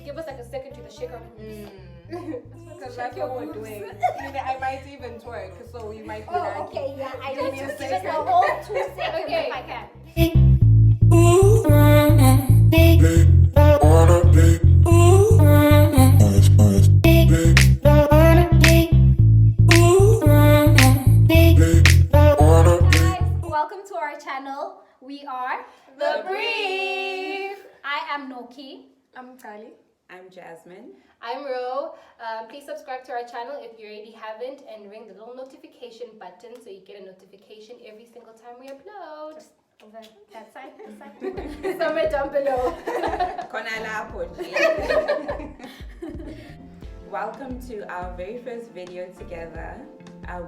give us like a second to the shaker. Because that's what we're doing. I might even twerk, so you might be like, okay, yeah, I give me a just second. a whole 2 seconds Okay. if I can. Welcome to our channel. We are The Brief. I am Noki. I'm Kali. I'm Jasmine. I'm Ro. Please subscribe to our channel if you already haven't, and ring the little notification button so you get a notification every single time we upload. Just over that side, this side. Somewhere down below. Welcome to our very first video together.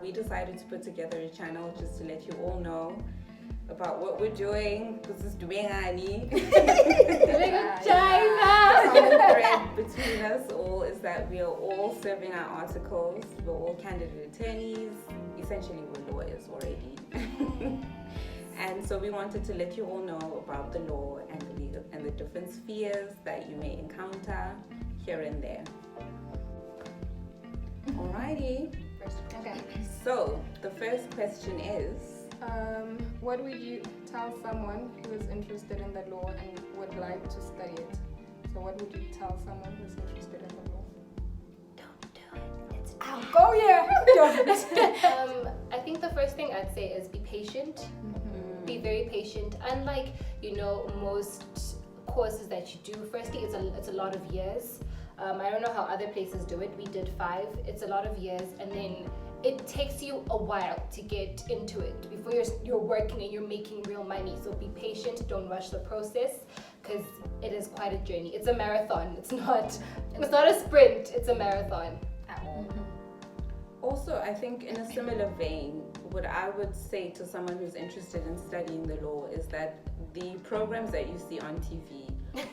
We decided to put together a channel just to let you all know about what we're doing. This is Duengani. China. The common thread between us all is that we are all serving our articles. We're all candidate attorneys. Essentially, we're lawyers already. And so we wanted to let you all know about the law and the legal and the different spheres that you may encounter here and there. Alrighty. Okay. So the first question is, What would you tell someone who is interested in the law and would like to study it? So what would you tell someone who's interested in the law? Don't do it. It's out. Go here! I think the first thing I'd say is be patient. Be very patient. Unlike, most courses that you do, firstly, it's a lot of years. I don't know how other places do it. We did 5. It's a lot of years, and then it takes you a while to get into it before you're working and you're making real money. So be patient. Don't rush the process, because it is quite a journey. It's a marathon. It's not a sprint. It's a marathon. also, I think in a similar vein, what I would say to someone who's interested in studying the law is that the programs that you see on TV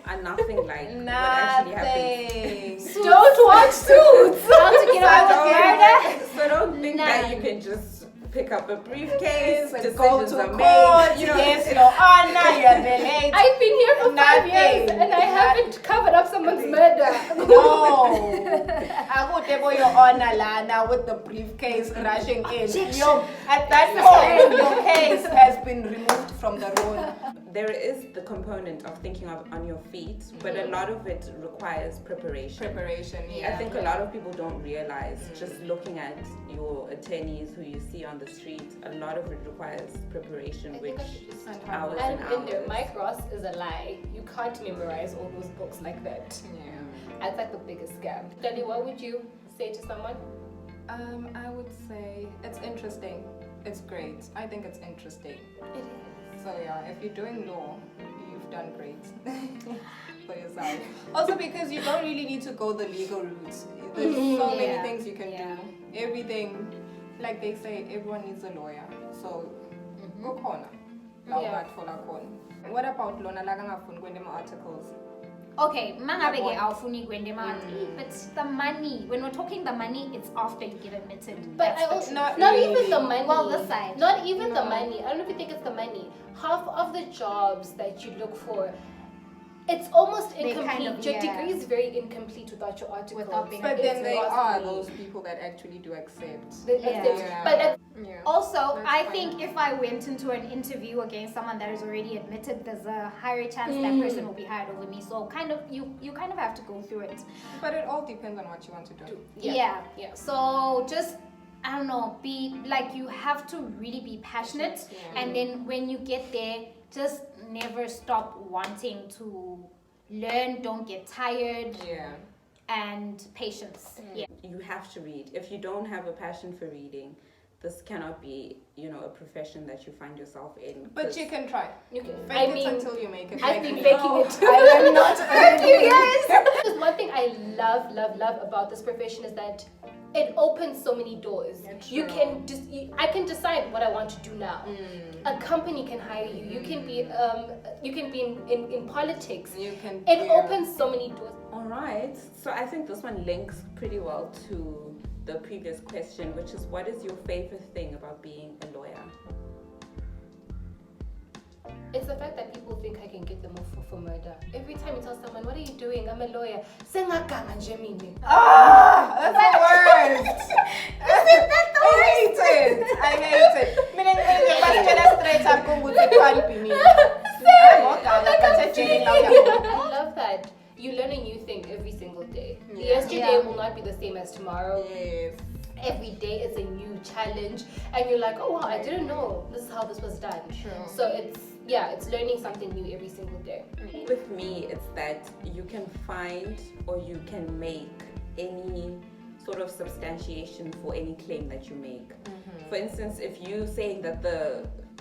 are nothing like what actually happens. Don't watch Suits. How to get out of murder? So don't think that you can just pick up a briefcase, Go decisions to are court, made. yes, your honor, you're the late. I've been here for 5 years Nothing. and I haven't covered up someone's murder. No. I would table your honor, Lana, with the briefcase rushing in. At that point, your case has been removed from the road. There is the component of thinking on your feet, but a lot of it requires preparation. Preparation, I think a lot of people don't realize, just looking at your attorneys who you see on the street, a lot of it requires preparation, which hours and And hours. Mike Ross is a lie. You can't memorize all those books like that. Yeah. That's like the biggest scam. Dali, what would you say to someone? I would say it's interesting. It's great. I think it's interesting. It is. So yeah, if you're doing law, you've done great for yourself. Also because you don't really need to go the legal route. There's so many things you can do. Everything, like they say, everyone needs a lawyer. So go corner. What about Lona Lagangafun Gwendema articles? Okay, mangabe ke awufuni kwende mali, but the money, when we're talking the money, it's after you get admitted. But That's I the also, truth. not even the money. Well, this side. Not even the money. I don't know if you think it's the money. Half of the jobs that you look for, it's almost They incomplete. kind of, Your yeah. degree is very incomplete without your articles. Without being- But then It's there are costly. those people that actually do accept. Yeah. But Yeah. Also, That's I fine. think if I went into an interview against someone that is already admitted, there's a higher chance that person will be hired over me. So kind of you kind of have to go through it. But it all depends on what you want to do. Yeah. Yeah. So just I don't know, be like you have to really be passionate, and then when you get there, just never stop wanting to learn. Don't get tired, Yeah. and patience. Yeah. You have to read. If you don't have a passion for reading, this cannot be, a profession that you find yourself in. But you can try. You can. Fake it until you make it. I've Like been me. faking it. I am not. There's one thing I love about this profession is that it opens so many doors. Yeah, You true. can I can decide what I want to do now. A company can hire you. You can be in politics. You can. It opens so many doors. All right. So I think this one links pretty well to the previous question, which is, what is your favorite thing about being a lawyer? It's the fact that people think I can get them off for murder. Every time you tell someone, what are you doing? I'm a lawyer. Sengaganga nje mina. That's the worst. Isn't that the worst? I hate it. Mina ngibasitshela straight up ukuthi khalibi mina. I love that. You learn a new thing every single day. Yesterday will not be the same as tomorrow. Yes. Every day is a new challenge, and you're like, oh wow, I didn't know this is how this was done. Sure. So it's learning something new every single day. With me, it's that you can find or you can make any sort of substantiation for any claim that you make. For instance, if you're saying that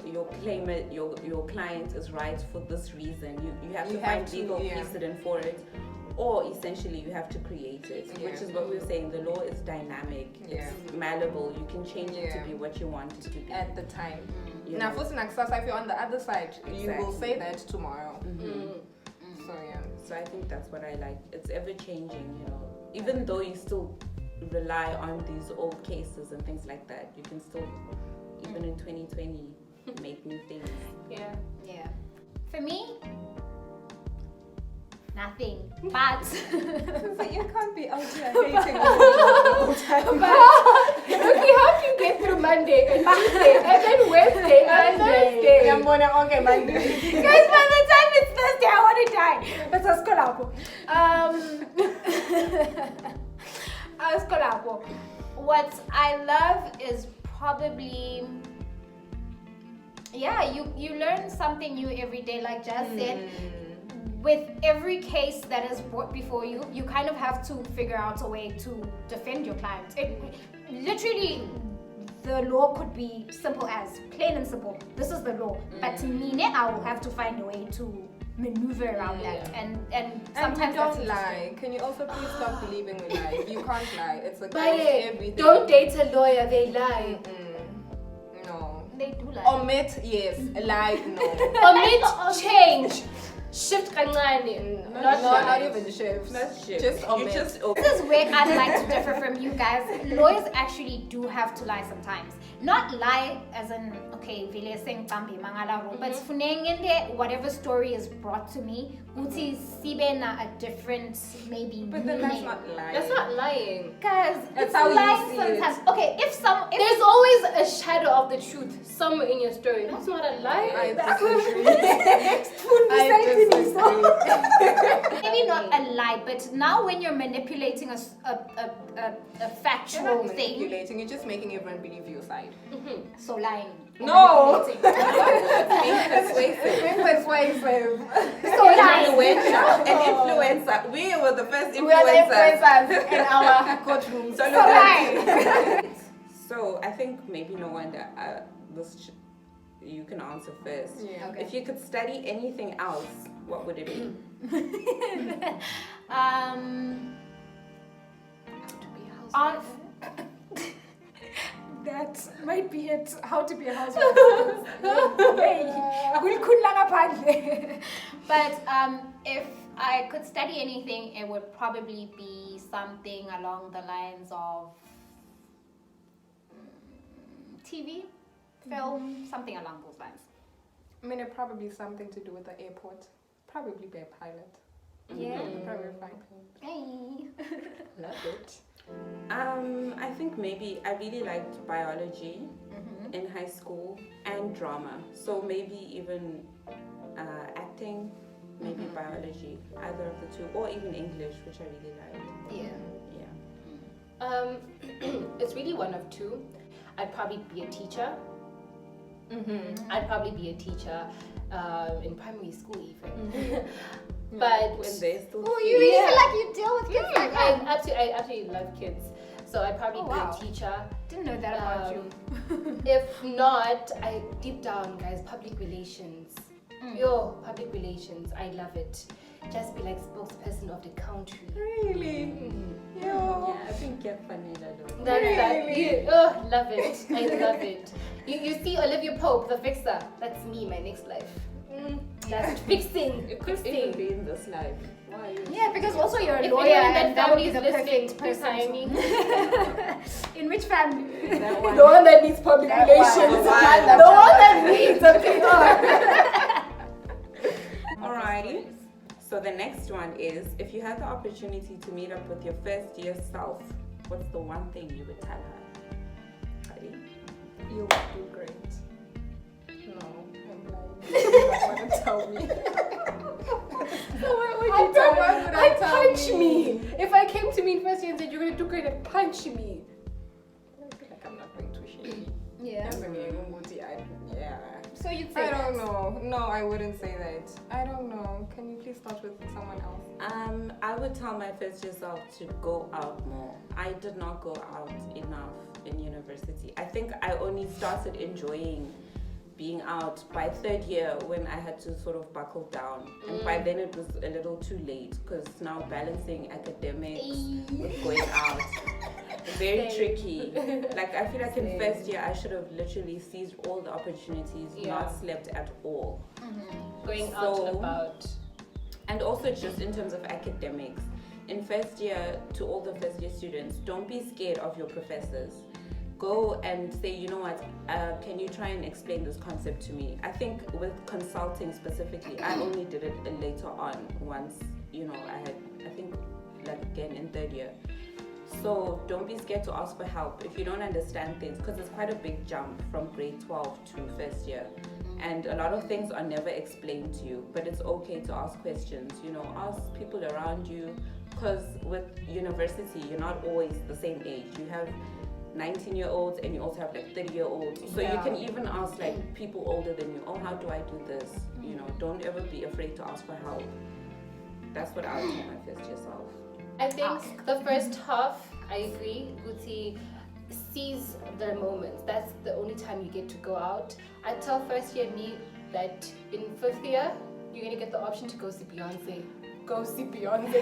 your claimant, your client is right for this reason, you have to find legal precedent for it. Or essentially you have to create it, which is what we were saying. The law is dynamic, it's malleable. You can change it to be what you want it to be at the time. You Now, know. if you're on the other side, you will say that tomorrow. So So I think that's what I like. It's ever changing, you know. Even though you still rely on these old cases and things like that, you can still, even in 2020, make new things. Yeah. For me, nothing. But But you can't be out here hating all the time. Okay, how can you get through Monday and Tuesday and then Wednesday and Thursday? Okay, Monday. guys, by the time it's Thursday, I want to die. But let's go now. Let's go now. What I love is probably you learn something new every day, like Jazz said. With every case that is brought before you, you kind of have to figure out a way to defend your client. Literally, the law could be simple as plain and simple. This is the law. But to me, I will have to find a way to maneuver around that. And sometimes don't lie. Can you also please stop believing we lie? You can't lie. It's against everything. Don't date a lawyer, they lie. No. they do lie. Omit, yes. Lie, no. Omit, change. Shift kancane. Not even shift. Not shift. Just omit. This is where I'd like to differ from you guys. Lawyers actually do have to lie sometimes. Not lie as in, okay, vile sing tambi mangalaro, but funengende whatever story is brought to me, uti sibe na a different maybe But then that's meaning. not lying. That's not lying. Guys, That's it's how you lying see sometimes. it. Okay, if There's always a shadow of the truth somewhere in your story. That's not a lie. I disagree. maybe not a lie, but now when you're manipulating a factual You're not thing, manipulating, you're just making everyone believe your side. so lying. No! Manipulating. Being persuasive. So lying. An influencer. We were the first We are the influencers. influencers in our courtroom. So lying. So I think maybe no wonder you can answer first. Yeah. Okay. If you could study anything else, what would it be? That might be it. How to be a housewife. But if I could study anything, it would probably be something along the lines of TV, film, something along those lines. I mean, it probably something to do with the airport. Probably be a pilot. Yeah. Probably fine. Hey. Love it. I think maybe I really liked biology in high school and drama. So maybe even acting, maybe biology, either of the two, or even English, which I really liked. It's really one of two. I'd probably be a teacher. I'd probably be a teacher in primary school even. But When they're still Oh, cute. you really feel like you deal with kids like I that? absolutely love kids. So I'd probably be wow. a teacher. Didn't know that about you. If not, deep down, guys, public relations. Yo, public relations, I love it. Just be like spokesperson of the country. Really? Yeah, I think you're funny, That's Really? love it. I love it. You see Olivia Pope, the fixer. That's me, my next life. That's fixing. It could even be in this life. Why are you? Yeah, because also you're a If lawyer anyone in and that that would be family the is listening, perfect please person. hire me. In which family? That one. The one that needs public That relations. one. The one that needs a PR. Alrighty. So the next one is, if you had the opportunity to meet up with your first year self, what's the one thing you would tell her? Ready? You'll do great. No, I'm lying. You don't want to tell me. So what would I you don't tell want me? you to tell Punch me. me. If I came to me in first year and said you're gonna do great and punch me. I feel like I'm not going to shame. Yeah. Yeah. So you'd say I don't that. know. No, I wouldn't say that. I don't know. Can you please start with someone else? I would tell my first year self to go out more. I did not go out enough in university. I think I only started enjoying being out by third year when I had to sort of buckle down. And by then it was a little too late because now balancing academics with going out, very tricky. Like I feel like in first year I should have literally seized all the opportunities, not slept at all. Going out and about. And also just in terms of academics, in first year, to all the first year students, don't be scared of your professors. Go and say, you know what, can you try and explain this concept to me? I think with consulting specifically, I only did it later on once, I think like again in third year. So don't be scared to ask for help if you don't understand things, because it's quite a big jump from grade 12 to first year. And a lot of things are never explained to you, but it's okay to ask questions, ask people around you, because with university, you're not always the same age. You have 19-year-olds and you also have like 30-year-olds. So you can even ask like people older than you, how do I do this? Don't ever be afraid to ask for help. That's what I would tell my first year self. I think the first half, I agree, Guti, seize the moments. That's the only time you get to go out. I tell first year me that in fifth year, you're going to get the option to go see Beyonce. Go see Beyonce.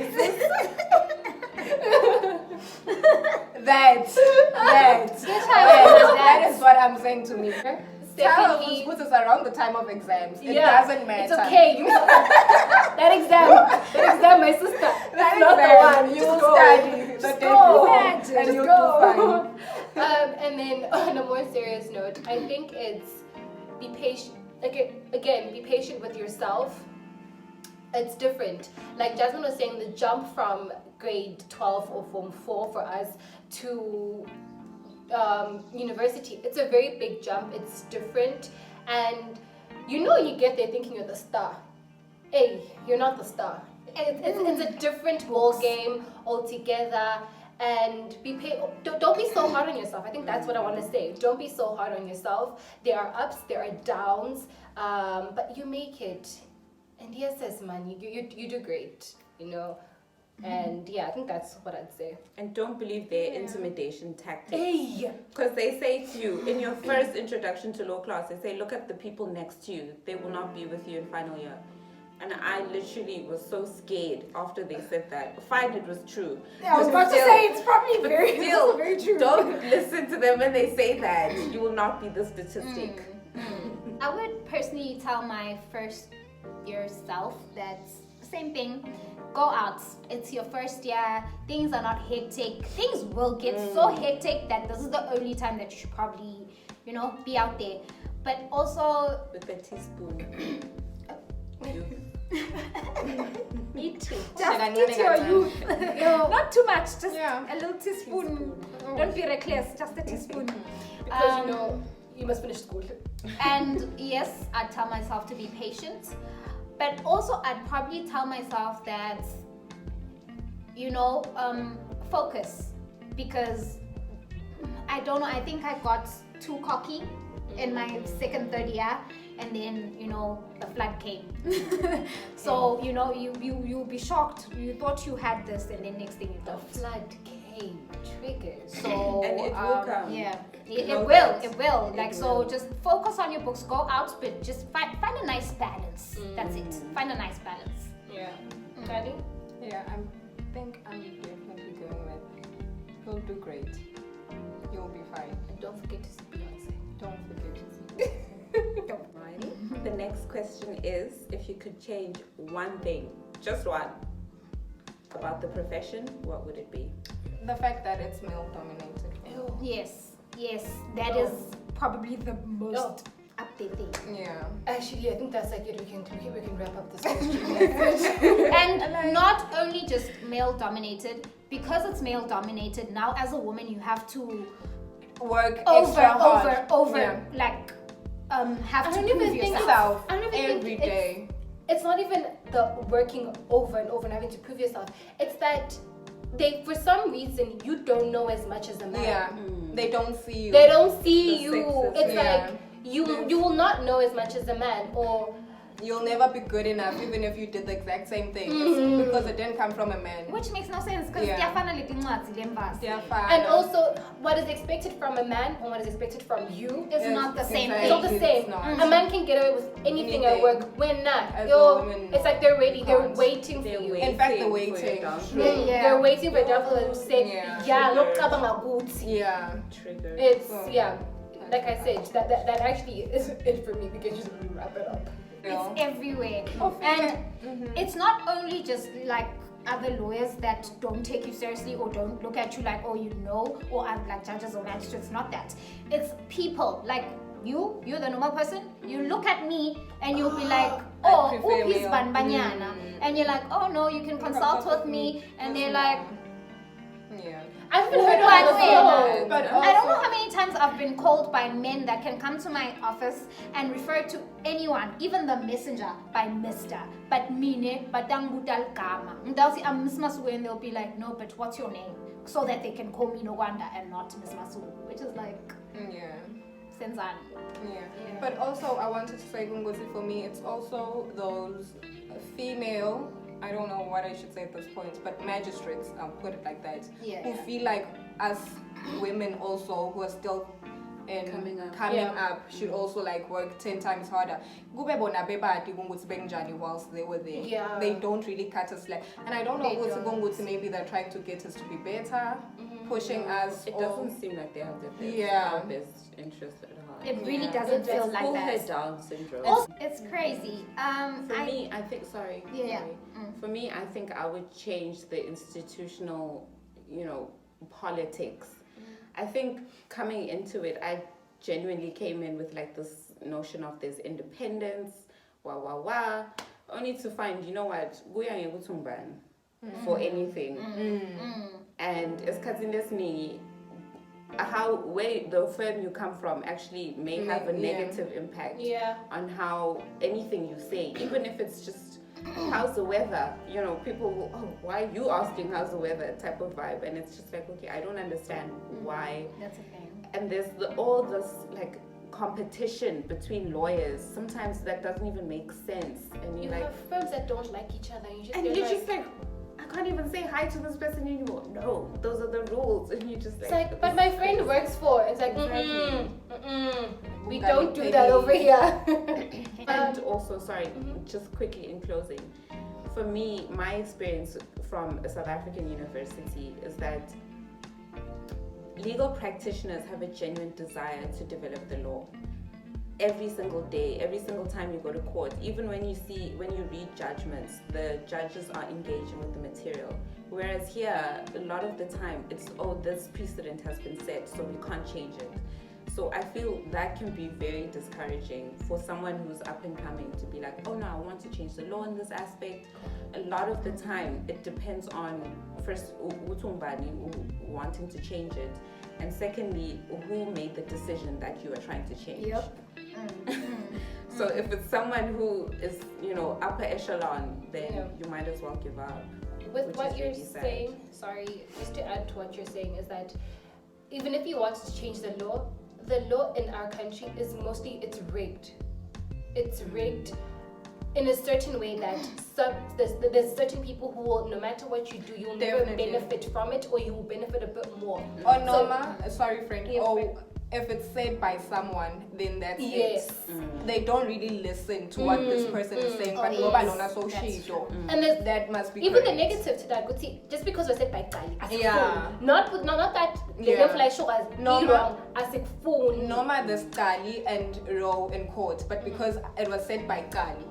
That is what I'm saying to me. Tell us Secondly, put us around the time of exams. It yeah, doesn't matter. it's okay. That exam, my sister. That's not the one. You Just will go. study the Just day go. before, Just and you'll go. do fine. And then on a more serious note, I think it's be patient. Again, be patient with yourself. It's different. Like Jasmine was saying, the jump from grade 12 or form 4 for us to university, it's a very big jump. It's different, and you get there thinking you're the star. Hey, you're not the star. It's a different ball game altogether. And don't be so hard on yourself. I think that's what I want to say. Don't be so hard on yourself. There are ups, there are downs, but you make it. And yes, man, you do great. And I think that's what I'd say. And don't believe their intimidation tactics. Hey! Because they say to you, in your first introduction to law class, they say, look at the people next to you. They will not be with you in final year. And I literally was so scared after they said that. Fine, it was true. I was about to say it's probably Still, very true. don't listen to them when they say that. You will not be the statistic. I would personally tell my first year self that same thing. Go out. It's your first year. Things are not hectic. Things will get so hectic that this is the only time that you should probably, be out there. But also With a teaspoon. You. eat too. Just Just eat eat your your youth. Not too much. Just a little teaspoon. Don't be reckless. Just a teaspoon. Because you must finish school. And yes, I'd tell myself to be patient. But also, I'd probably tell myself that, focus. Because, I don't know, I think I got too cocky in my second, third year. And then, the flood came. So, you'll be shocked. You thought you had this, and then next thing you The don't. flood came, triggers. So, And it will come. Yeah, Know it will. that. It will. Like, It so will. just focus on your books, go out, but just find a nice balance. That's it. Find a nice balance. Yeah. Daddy? Yeah, I think I'm definitely going with you'll do great. You'll be fine. And don't forget to see Beyonce. Don't forget to see. The next question is, if you could change one thing, just one, about the profession, what would it be? The fact that it's male dominated. Yes, that is probably the most updating. Yeah. Actually, I think that's like it. We can wrap up this question. And not only just male dominated, because it's male dominated, now as a woman you have to Work extra hard. over, like have to prove yourself. Self I don't even think every day. It's not even the working over and over and having to prove yourself. It's that for some reason, you don't know as much as a man. Yeah. They don't see you. They don't see The you. sexist. It's Yeah. like you will not know as much as a man, or You'll never be good enough even if you did the exact same thing. It's because it didn't come from a man. Which makes no sense because Yeah. And also what is expected from a man and what is expected from you it's not the same it's not the thing. same. It's not. A man can get away with anything at Anything. work. When not, As a yo, woman, it's like they're ready. They're can't. waiting for They're you. In fact, the for waiting. your Mm, Yeah. They're waiting for devil to say, Yeah. yeah, look, Trigger. kabanga good. Yeah. Trigger. It's So- yeah, like I said, that actually is it for me. We can just wrap it up. It's everywhere. Oh, And Mhm. it's not only just like other lawyers that don't take you seriously or don't look at you like, oh, you know, or like judges or magistrates. Not that. It's people like you're the normal person. You look at me and you'll be like, oh, prefer oopie's male. banyana. And you're like, oh no, you can consult with me. And they're like, Yeah. I've been heard By of the way, that. But I don't know how many times I've been called by men that can come to my office and refer to anyone, even the messenger, by Mr. But mine, but butal kama. I'm Miss Masu, and they'll be like, no, but what's your name? So that they can call me Nogwanda and not Miss Masu, which is like Yeah. Senzani. Yeah. But also, I wanted to say, Gunguzi, for me, it's also those female, I don't know what I should say at this point, but magistrates, I'll put it like that, who feel like us women also, who are still Coming up. should also like work 10 times harder. Kube bona bebadi kunguthi benjani whilst they were there. Yeah. They don't really cut us slack. And I don't know They ukuthi don't. kunguthi maybe they're trying to get us to be better, pushing us. It or- doesn't seem like they have their best, Yeah. our best interest at heart. It really Yeah. doesn't feel like Full that. head down syndrome. It's crazy. For me, I think, sorry. Yeah. sorry. For me, I think I would change the institutional, politics. I think coming into it, I genuinely came in with like this notion of there's independence, only to find, you know what, for anything. And as me, where the firm you come from actually may have a negative impact on how anything you say, even if it's just how's the weather, people will, why are you asking how's the weather type of vibe, and it's just like, okay, I don't understand why. That's a thing. And there's all this like competition between lawyers. Sometimes that doesn't even make sense, and You you're like, have firms that don't like each other, and you're just like, I can't even say hi to this person anymore. No, those are the rules, and you just it's like, like, but my friend works for. It's like, Exactly. we don't do that over here. And also, sorry, just quickly in closing, for me, my experience from a South African university is that legal practitioners have a genuine desire to develop the law. Every single day, every single time you go to court, even when you read judgments, the judges are engaging with the material. Whereas here, a lot of the time, it's, this precedent has been set, so we can't change it. So I feel that can be very discouraging for someone who's up and coming to be like, oh no, I want to change the law in this aspect. A lot of the time, it depends on, first, wanting to change it, and secondly, who made the decision that you are trying to change. Yep. So if it's someone who is, upper echelon, then you might as well give up. With Which what is you're really sad. saying, sorry, just to add to what you're saying, is that even if you want to change the law in our country is mostly, it's rigged. It's rigged in a certain way that there's certain people who will, no matter what you do, you'll never Definitely. benefit from it, or you will benefit a bit more. Or Norma, sorry friend, Yeah, or if it's said by someone, then that's Yes. it. They don't really listen to what this person is saying, but Oh, Ngoba yes. lona so That's shit, true. And there's that must be even the correct. negative to that, Guti, just because we're said by Kali, as a Yeah. phone. Not that Yeah. the show as Norma- wrong as a phone. Norma there's Kali and Row in court, but because it was said by Kali,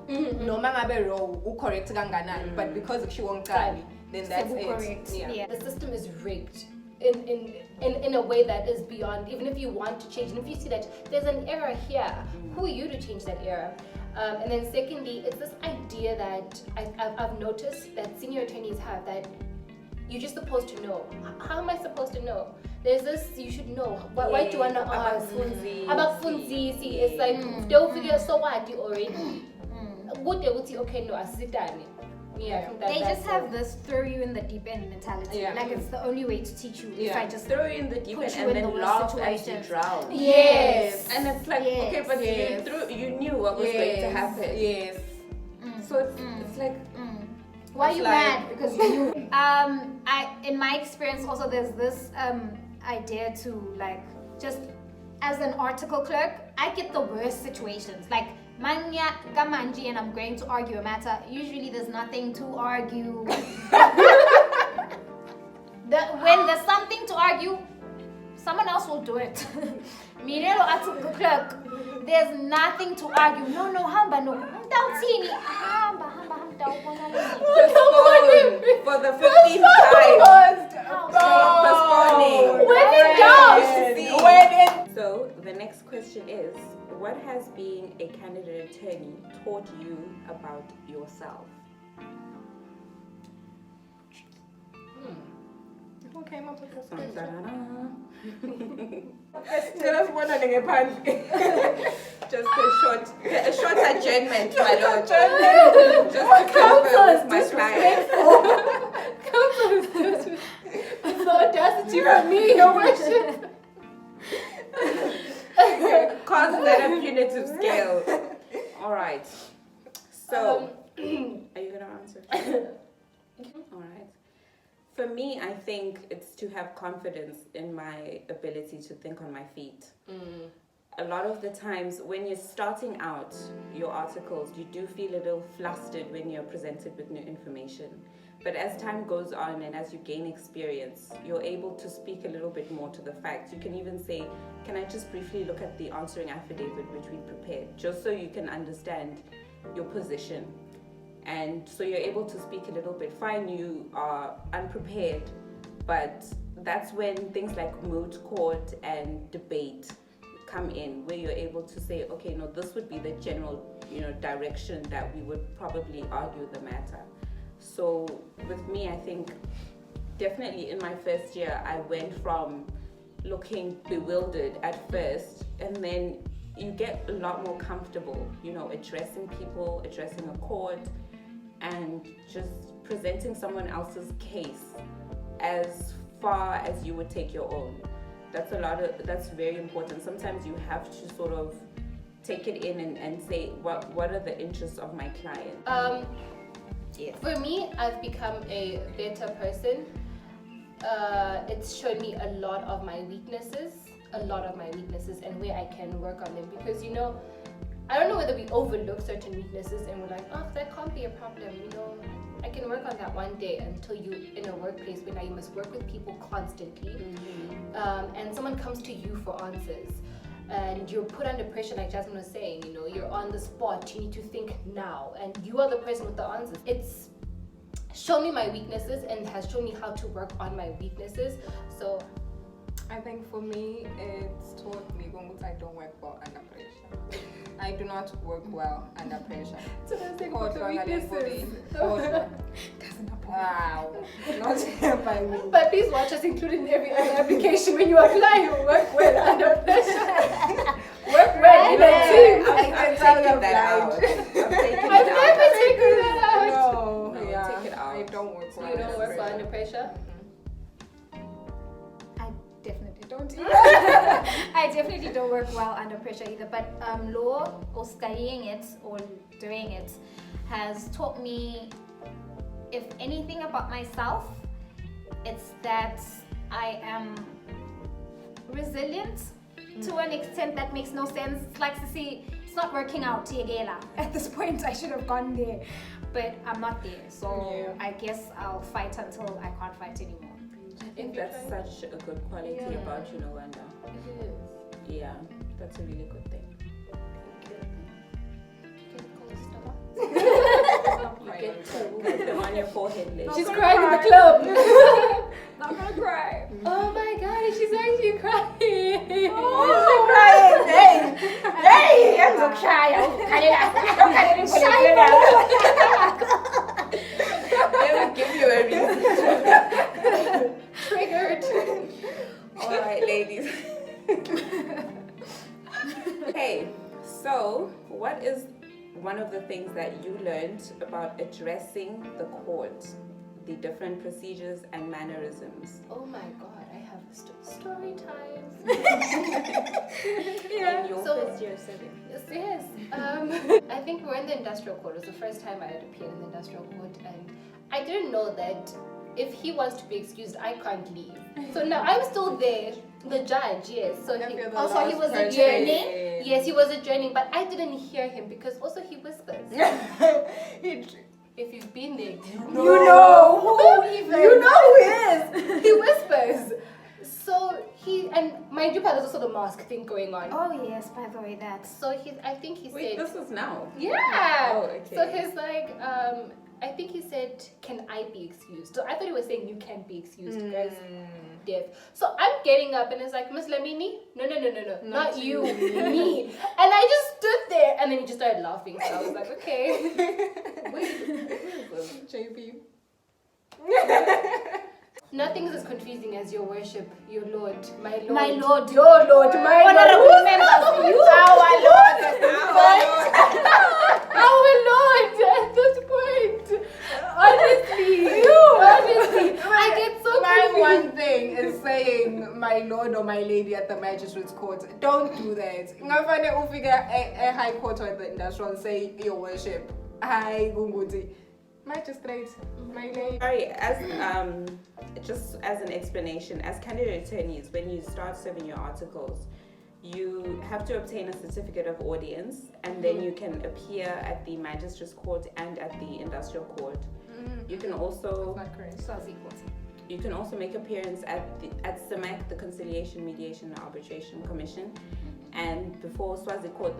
Norma ngabe Row correct kanganani, but because she won't Kali, then that's it. Correct. Yeah. Yeah. The system is rigged. in a way that is beyond, even if you want to change, and if you see that there's an error here, who are you to change that error? And then secondly, it's this idea that I've noticed that senior attorneys have, that you're just supposed to know. How am I supposed to know? There's this, you should know. Why do you want to ask? About funzi. See, it's like, they'll figure, so what, you already? Good, they would say, okay, no, I sit down. Yeah, they just have this throw you in the deep end mentality. Yeah. Like it's the only way to teach you. If I just throw you in the deep put end you and in the then worst laugh as you situations. drown. Yes. And it's like, okay, but you knew what was going to happen. Yes. So it's like, why are It's you like- mad? Because you knew. In my experience also, there's this idea to like, just as an article clerk, I get the worst situations. Like manya gamanji and I'm going to argue a matter. Usually there's nothing to argue. When there's something to argue, someone else will do it. Mirelo article clerk, there's nothing to argue. No, hamba no. Mtawuthini? Hamba. postpone for the 15th time. Postponing. When in doubt. So the next question is, what has being a candidate attorney taught you about yourself? Who came up with this Dun, question? dun, dun, Just a short adjournment, my lord. Just to confirm with my client. The audacity from me, your worship. Causes at a punitive scale. All right. So, are you gonna answer? All right. For me, I think it's to have confidence in my ability to think on my feet. A lot of the times when you're starting out your articles, you do feel a little flustered when you're presented with new information. But as time goes on and as you gain experience, you're able to speak a little bit more to the facts. You can even say, can I just briefly look at the answering affidavit which we prepared, just so you can understand your position. And so you're able to speak a little bit. Fine, you are unprepared, but that's when things like moot court and debate come in, where you're able to say, okay, no, this would be the general, direction that we would probably argue the matter. So with me, I think definitely in my first year, I went from looking bewildered at first, and then you get a lot more comfortable, addressing people, addressing a court, and just presenting someone else's case as far as you would take your own. That's very important. Sometimes you have to sort of take it in and say, what are the interests of my client? Yes. For me, I've become a better person. It's shown me a lot of my weaknesses, and where I can work on them. Because I don't know whether we overlook certain weaknesses and we're like, oh, that can't be a problem. I can work on that one day, until you're in a workplace where now you must work with people constantly, and someone comes to you for answers. And you're put under pressure, like Jasmine was saying, you're on the spot, you need to think now, and you are the person with the answers. It's shown me my weaknesses and has shown me how to work on my weaknesses. So I think for me, it's taught me I don't work well under pressure. I do not work well under pressure. So that's like Court the work and weaknesses. doesn't wow, not by me. But please watch us include in every other application when you apply. You work well under pressure. Work well in a team. I'm taking that out. I'm taking I've it never out. taken that out. No, No, yeah, take it out. I don't work well. You don't work well under pressure? I definitely don't. I definitely don't work well under pressure either. But law, or studying it, or doing it, has taught me, if anything about myself, it's that I am resilient to an extent that makes no sense. It's like to see, it's not working out, Tiagela. At this point, I should have gone there, but I'm not there. So I guess I'll fight until I can't fight anymore. I think that's such a good quality about you, Wanda. It is. Yeah, that's a really good thing. You get to put them on your forehead list. She's crying in the club. Not gonna cry. Hey, ngizokushaya ukukhalela. They will give you a reason. Triggered. All right, ladies. Okay, so what is one of the things that you learned about addressing the court, the different procedures and mannerisms? Oh my god, I have a story time. In your So- first year setting? Yes. I think we're in the industrial court. It was the first time I had appeared in the industrial court, and I didn't know that if he wants to be excused, I can't leave. So now I'm still there. The judge, yes. So he, Also, he was person. adjourning. Yes, he was adjourning, but I didn't hear him because also he whispers. If you've been there, You know who even? You know who he is. He whispers. So he, and mind you, there's also the mask thing going on. Oh yes, by the way, that's. So I think he Wait, said, this was now? yeah. Oh, okay. So he's like, I think he said, can I be excused? So I thought he was saying you can't be excused because deaf. So I'm getting up and it's like, Miss Lamini, no, not you, me. And I just stood there and then he just started laughing. So I was like, okay. Wait, JP. Nothing is as confusing as your worship, your Lord, my Lord. My Lord. Your Lord, my Honorable Lord. members, you our Lord. Our Lord, at this point. Honestly, I get so My confused. one thing is saying my lord or my lady at the magistrate's court. Don't do that. Ngafane ufika a high court or at the industrial and say your worship. Hi Gunguti. Magistrate, my lady. sorry, as just as an explanation, as candidate attorneys, when you start serving your articles, you have to obtain a certificate of audience, and then you can appear at the magistrate's court and at the industrial court. You can also you can also make appearance at SAMAC, the Conciliation, Mediation and Arbitration Commission, and before Swazi court.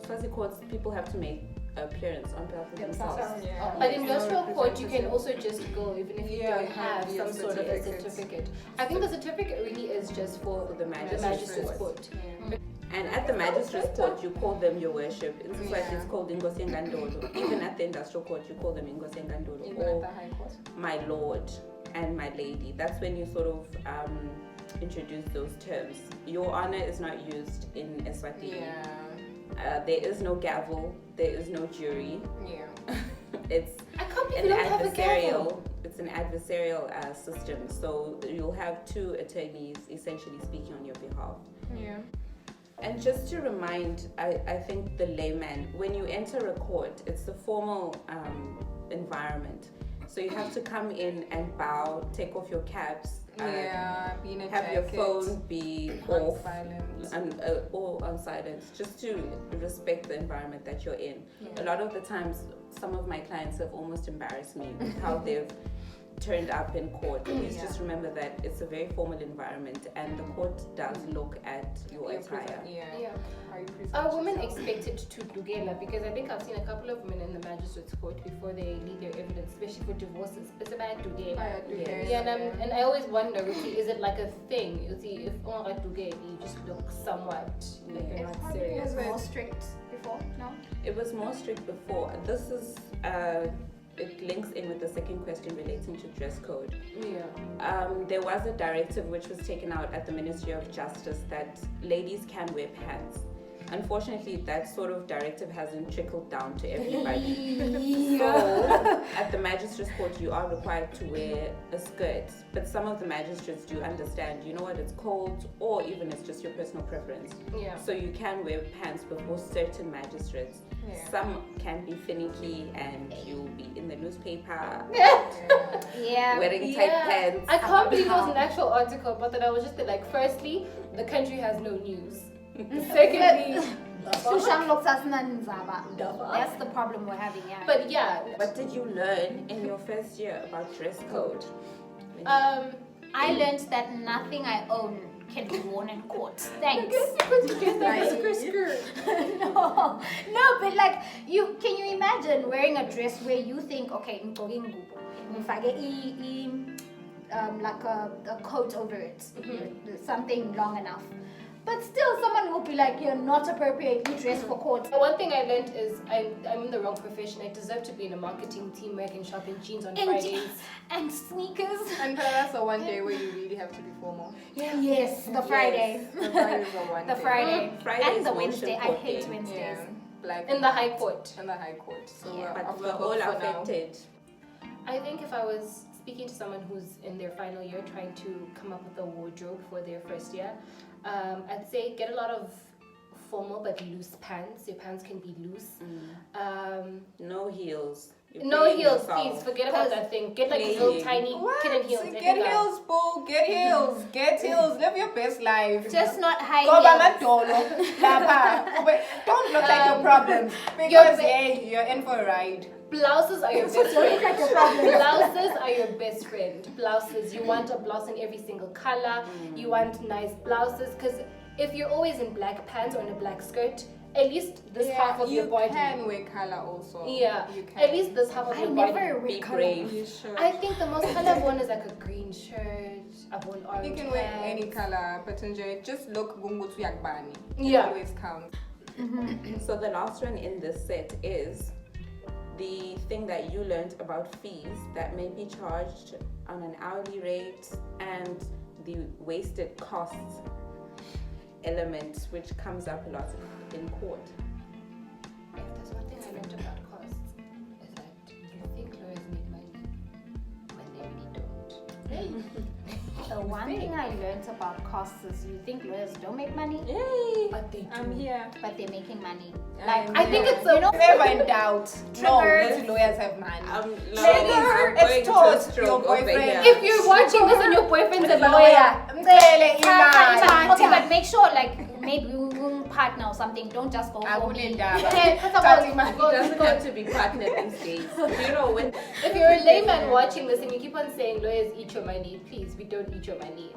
Swazi courts, people have to make appearance on behalf of themselves. Yeah. But in industrial court, you can also just go even if you don't have your some sort of a certificate. certificate. I think the certificate really is just for the magistrate's court. Yeah. And at the magistrate's court, you call them your worship. In Swati, it's called Ingosi Ngandolo. Even at the industrial court, you call them Ingosi Ngandolo Even at or the high court. my lord and my lady. That's when you sort of introduce those terms. Your honor is not used in Eswatini. Yeah. There is no gavel. There is no jury. Yeah. It's I can't believe an you don't have a gavel. It's an adversarial system. So you'll have two attorneys essentially speaking on your behalf. Yeah. And just to remind, I think the layman, when you enter a court, it's a formal environment. So you have to come in and bow, take off your caps, Be in a have your jacket, phone be on off silent. and or on silence, just to respect the environment that you're in. Yeah. A lot of the times, some of my clients have almost embarrassed me with how they've turned up in court. Please just remember that it's a very formal environment, and the court does look at your attire. Yeah. How you present Are women yourself. expected to dugela? Because I think I've seen a couple of women in the magistrate's court before they leave their evidence, especially for divorces. It's about dugela. Via dugela, Yeah, and I always wonder, is it like a thing? You see, if on a dugela, you just look somewhat like you're not It serious. was more strict before, no? It was more strict before. This is it links in with the second question relating to dress code. Yeah. There was a directive which was taken out at the Ministry of Justice that ladies can wear pants. Unfortunately, that sort of directive hasn't trickled down to everybody. So, at the magistrate's court, you are required to wear a skirt. But some of the magistrates do understand, you know what, it's cold, or even it's just your personal preference. Yeah. So you can wear pants before certain magistrates. Yeah. Some can be finicky and you'll be in the newspaper Yeah. wearing tight pants. I can't believe it was an actual article, but that I was just like, firstly, the country has no news. Secondly, Sushang looks as nanzaba. That's the problem we're having, yeah. but yeah, What did you learn in your first year about dress code? I learned that nothing I own can be worn in court. Thanks. No, but like can you imagine wearing a dress where you think, okay, like a coat over it, something long enough. But still, someone will be like, you're not appropriately dressed for court. One thing I learned is I'm in the wrong profession. I deserve to be in a marketing team where I can shop in jeans on Fridays. And sneakers. And that's the one day where you really have to be formal. Yes, the Friday. The Friday is the one The day. Friday. Friday And is the motion Wednesday. I court hate day. Wednesdays. Yeah. Black In the High Court. in the High Court. So Yeah. we're But off we're the all hook for now. affected. I think if I was speaking to someone who's in their final year trying to come up with a wardrobe for their first year, I'd say get a lot of formal but loose pants. Your pants can be loose. No heels. You're No playing heels, yourself. please. Forget about that thing. Get like these little Playing. tiny kitten heels. I Get think that- heels, boo. Get heels. Get heels. Live your best life. Just not high Go by heels. Madolo. Lapa. But don't look like your problems. Your Because ba- you're in for a ride. Blouses are your best Don't look like friend. a problem. Blouses are your best friend. Blouses. You want a blouse in every single color. You want nice blouses. Because if you're always in black pants or in a black skirt, at least this half of you your body. can wear color also. Yeah. You can. At least this half of I your never body. wear Be color. brave. You should. I think the most color I've worn is like a green shirt. I've worn orange You can wear pants. any color, but just look gungutu yakbani. Yeah. Always counts. So the last one in this set is the thing that you learned about fees that may be charged on an hourly rate and the wasted costs element, which comes up a lot in court. If there's one thing I learned about costs, is that you think lawyers make money when they really don't. The one thing I learned about costs is you think lawyers don't make money, Yay! But they do. I'm here. but they're making money. I'm I think here. it's a Never in doubt. No, Triggered. those lawyers have money. Ladies, Ladies, we're it's going to taught a stroke your over boyfriend. here. If you're watching this and your boyfriend's a lawyer, Mtele imali. Okay, but make sure like maybe partner or something. Don't just go for me. Akunendaba. first of Tati all, man. It doesn't have to be partnered these days. You know, when if you're a layman watching this and you keep on saying lawyers eat your money, please, we don't eat your money.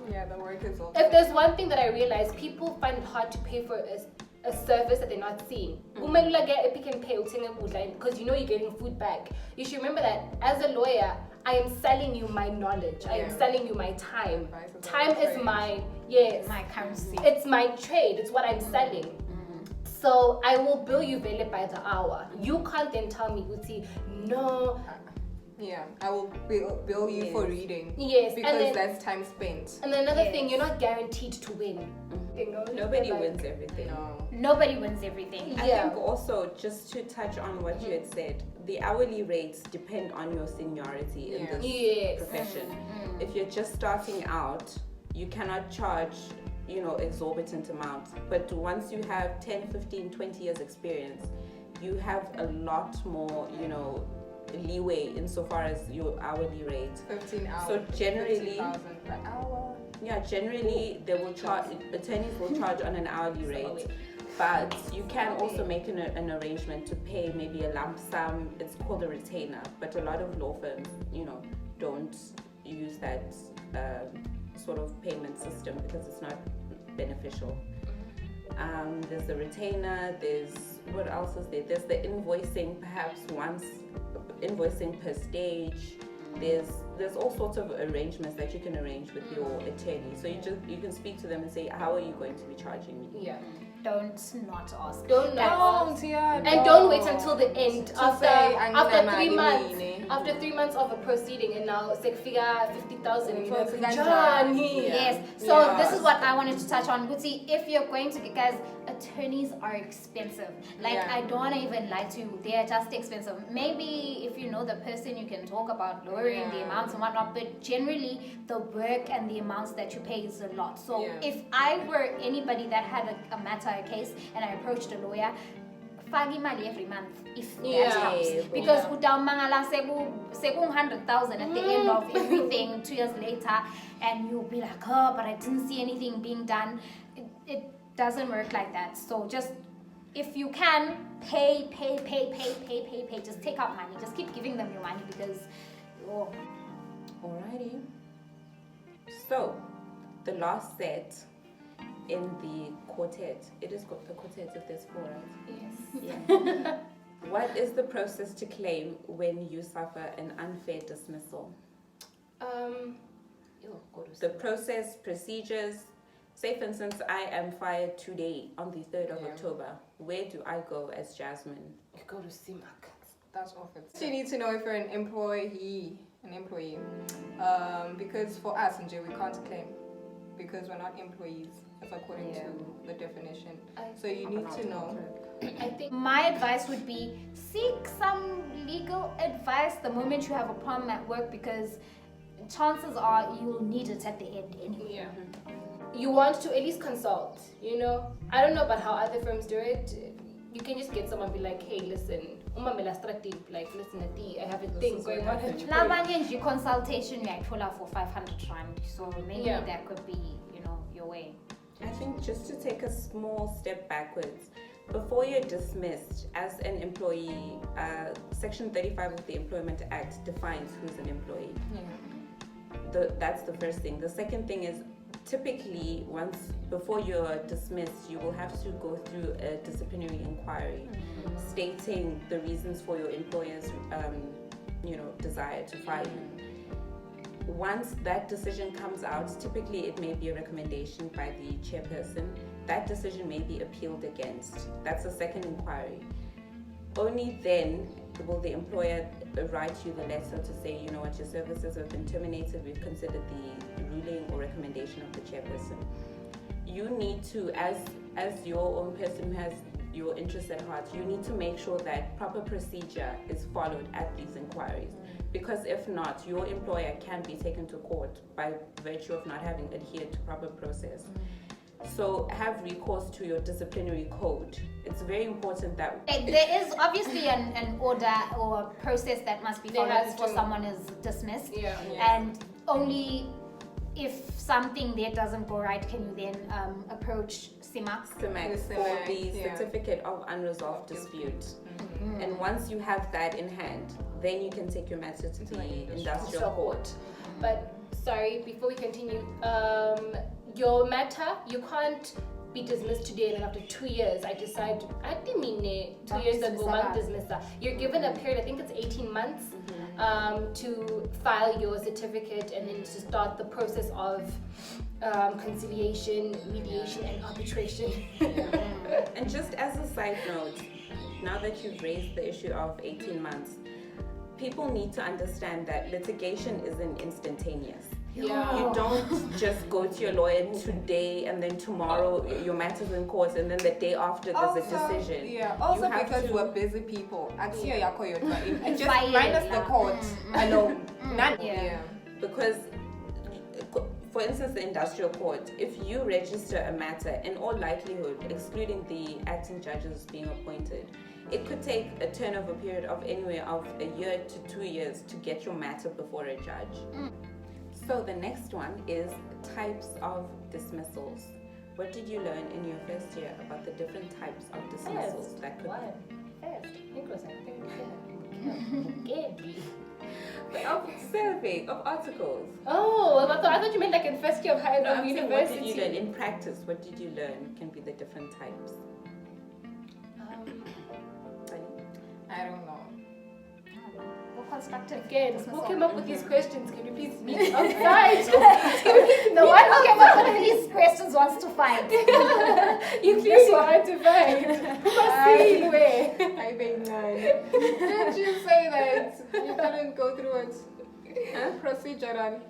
Yeah, the work is also. If there's one thing that I realize, people find it hard to pay for a service that they're not seeing. Umelula get Epic and Pay because you know you're getting food back. You should remember that as a lawyer, I am selling you my knowledge. I am Yeah. selling you my time. Advice is Time trade. is my My currency. It's my trade. It's what I'm selling. So I will bill you Vele by the hour. You can't then tell me, Uti, no. Yeah, I will bill you for reading. Yes, Because and then, that's time spent. and then another Yes. thing, you're not guaranteed to win. You know? nobody Like- wins everything. No. Nobody wins everything. I Yeah. think also, just to touch on what you had said, the hourly rates depend on your seniority in Yeah. this Yes. profession. If you're just starting out, you cannot charge, exorbitant amounts. But once you have 10, 15, 20 years experience, you have a lot more, leeway insofar as your hourly rate. 15 hours. So generally- 15,000 per hour. Yeah, generally they will charge, attorneys will charge on an hourly rate. But you can also make an arrangement to pay maybe a lump sum. It's called a retainer, but a lot of law firms, don't use that sort of payment system because it's not beneficial. There's the retainer. There's what else is there? There's the invoicing, perhaps invoicing per stage. There's all sorts of arrangements that you can arrange with your attorney. So you can speak to them and say, how are you going to be charging me? Yeah. Don't not ask. Don't know. Don't, yeah. And don't wait until the end. To After say, after "Angina 3 months, malimini." after 3 months of a proceeding, and now it's like figure 50,000. Mm, You know, so it's Johnny. Yeah. Yes. So Yeah. this is what I wanted to touch on. Gucci, if you're going to, guys, attorneys are expensive. Like Yeah. I don't want to even lie to you. They are just expensive. Maybe if you know the person, you can talk about lowering the Yeah. amounts and whatnot. But generally, the work and the amounts that you pay is a lot. So Yeah. if I were anybody that had a matter, a case, and I approached a lawyer, fagi mali every month if that Yeah. helps. Because Yeah. utamangala seku 100,000 at the end of everything 2 years later, and you'll be like, oh, but I didn't see anything being done. It doesn't work like that. So just if you can pay. Just take out money. Just keep giving them your money because Alrighty. So, the last set in the quartet. It is the quartet if there's four, right? Yes. Yeah. What is the process to claim when you suffer an unfair dismissal? Go to The process, procedures. say for instance, I am fired today on the 3rd of Yeah. October. Where do I go as Jasmine? You go to CIMAC. That's awful. So you need to know if you're an employee. Because for us in jail, we can't claim because we're not employees, as according to the definition. So you need to know. I think My advice would be seek some legal advice the moment you have a problem at work, because chances are you'll need it at the end anyway. you want to at least consult, you know. I don't know about how other firms do it. You can just get someone and be like, hey, listen, like, listen, I have a thing going on. Labanye nje consultation uyayithola for 500 rand, so maybe that could be, you know, your way. I think just to take a small step backwards, before you're dismissed as an employee, Section 35 of the Employment Act defines who's an employee. That's the first thing. The second thing is, typically, before you're dismissed, you will have to go through a disciplinary inquiry stating the reasons for your employer's desire to fire you. Once that decision comes out, typically it may be a recommendation by the chairperson. That decision may be appealed against. That's the second inquiry. Only then will the employer write you the letter to say, you know what, your services have been terminated. We've considered the ruling or recommendation of the chairperson. You need to, as your own person who has your interests at heart, you need to make sure that proper procedure is followed at these inquiries. Because if not, your employer can be taken to court by virtue of not having adhered to proper process. So have recourse to your disciplinary code. It's very important that there is obviously an order or process that must be followed before someone is dismissed. And only if something there doesn't go right can you then approach CIMAC for the certificate of unresolved dispute. And once you have that in hand, then you can take your matter to the industrial court. But sorry, before we continue, your matter, you can't be dismissed today and then after 2 years I decide, I didn't mean it, 2 years ago, I'm dismissed. You're given a period, I think it's 18 months to file your certificate and then to start the process of conciliation, mediation and arbitration. And just as a side note, now that you've raised the issue of 18 months, people need to understand that litigation isn't instantaneous. You don't just go to your lawyer today and then tomorrow your matter's in court and then the day after there's a decision. Also because we're busy people. Just minus the court alone. Because for instance, the industrial court, if you register a matter, in all likelihood, excluding the acting judges being appointed, it could take a turnover period of anywhere of a year to 2 years to get your matter before a judge. So the next one is types of dismissals. What did you learn in your first year about the different types of dismissals that could of survey, of articles. Oh, I thought you meant like in first year of higher university. What did you learn in practice? What did you learn can be the different types. I don't know. Constructive. Again, who came up with these questions? Can you please meet outside? The one who came up with these questions wants to fight. You clearly want to fight. Who must see where? I made 9. Didn't you say that you didn't go through it procedurally?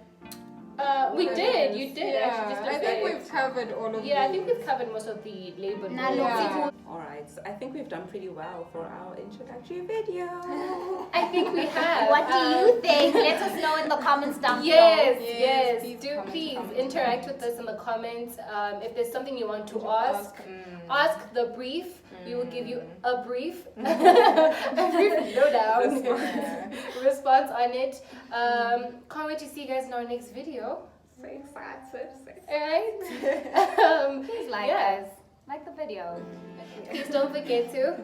We did. You did. Yeah, I think we've covered all of I think we've covered most of the labor. Alright, so I think we've done pretty well for our introductory video. I think we have. What do you think? Let us know in the comments down below. Yes. Please interact with us in the comments. If there's something you want to ask the brief. We will give you a brief, lowdown response on it. Can't wait to see you guys in our next video. So excited. Alright. Please like us. Like the video. Please don't forget to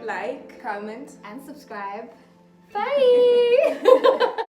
like, comment, and subscribe. Bye.